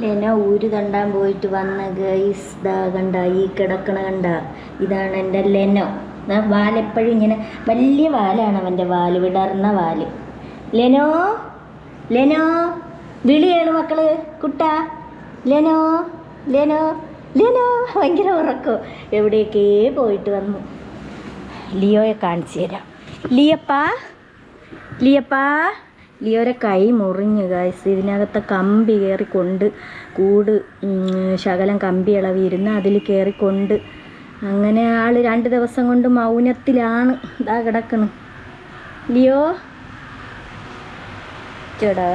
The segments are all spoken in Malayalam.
ലെന ഊര് തണ്ടാൻ പോയിട്ട് വന്ന ഗൈസ് ദാ കണ്ട ഈ കിടക്കണ കണ്ട ഇതാണ് എൻ്റെ ലെനോ. വാലെപ്പോഴും ഇങ്ങനെ വലിയ വാലാണ് അവൻ്റെ വാല്, വിടർന്ന വാല്. ലെനോ ലെനോ വിളിയാണ് മക്കള്, കുട്ടാ ലെനോ ലെനോ ലെനോ. ഭയങ്കര ഉറക്കോ, എവിടേക്കേ പോയിട്ട് വന്നു. ലിയോയെ കാണിച്ചു തരാം. ലിയപ്പാ ലിയപ്പാ. ലിയോരെ കൈ മുറിഞ്ഞു ഗൈസ്. ഇതിനകത്തെ കമ്പി കയറിക്കൊണ്ട് കൂട് ശകലം കമ്പി ഇളവിയിരുന്ന് അതിൽ കയറിക്കൊണ്ട് അങ്ങനെ ആൾ 2 ദിവസം കൊണ്ട് മൗനത്തിലാണ്. ഇതാ കിടക്കണ് ലിയോ. ചേടാ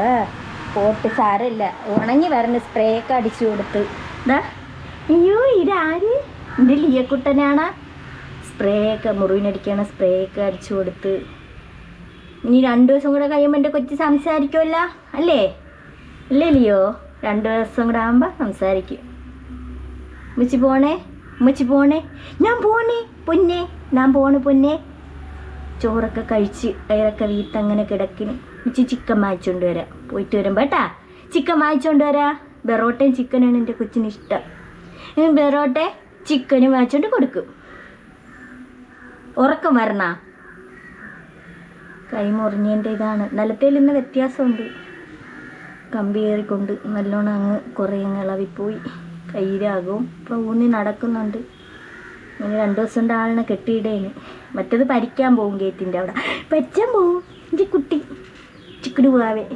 പോട്ട് സാരമില്ല, ഉണങ്ങി വരണ സ്പ്രേ ഒക്കെ അടിച്ചു കൊടുത്ത്. ഇതാ അയ്യോ ഇതാര്, എൻ്റെ ലിയക്കുട്ടനാണ്. സ്പ്രേ ഒക്കെ മുറിവിനടിക്കണ സ്പ്രേ ഒക്കെ അടിച്ചു കൊടുത്ത്. ഇനി 2 ദിവസം കൂടെ കഴിയുമ്പോൾ എൻ്റെ കൊച്ചു സംസാരിക്കുമല്ല, അല്ലേ അല്ലേ ലിയോ? 2 ദിവസം കൂടെ ആകുമ്പോൾ സംസാരിക്കും. ഉമ്മച്ചി പോണേ, ഉമ്മച്ചി പോണേ, ഞാൻ പോണേ പൊന്നെ, ഞാൻ പോണ് പൊന്നെ. ചോറൊക്കെ കഴിച്ച് അയറൊക്കെ വീട്ടങ്ങനെ കിടക്കിന്. ഉമ്മച്ചി ചിക്കൻ വാങ്ങിച്ചുകൊണ്ട് വരാം, പോയിട്ട് വരുമ്പോൾ കേട്ടാ. ചിക്കൻ വാങ്ങിച്ചുകൊണ്ട് വരാം. ബെറോട്ടയും ചിക്കനാണ് എൻ്റെ കൊച്ചിന് ഇഷ്ടം. ബെറോട്ടെ ചിക്കനും വാങ്ങിച്ചുകൊണ്ട് കൊടുക്കും. ഉറക്കം വരണ. കൈ മുറിഞ്ഞതിൻ്റെ ഇതാണ്. നിലത്തേൽ ഇന്ന് വ്യത്യാസമുണ്ട്. കമ്പി കയറിക്കൊണ്ട് നല്ലോണം അങ്ങ് കുറേ അങ്ങ് ഇളവിപ്പോയി. കയ്യിലാകും. ഇപ്പോൾ ഊന്നി നടക്കുന്നുണ്ട്. ഇങ്ങനെ 2 ദിവസം കൊണ്ട് ആളിനെ കെട്ടിയിടേന്. മറ്റേത് പരിക്കാൻ പോവും ഗേറ്റിൻ്റെ അവിടെ. പറ്റാൻ പോവും എൻ്റെ കുട്ടി ചിക്കന് പോവാവേ.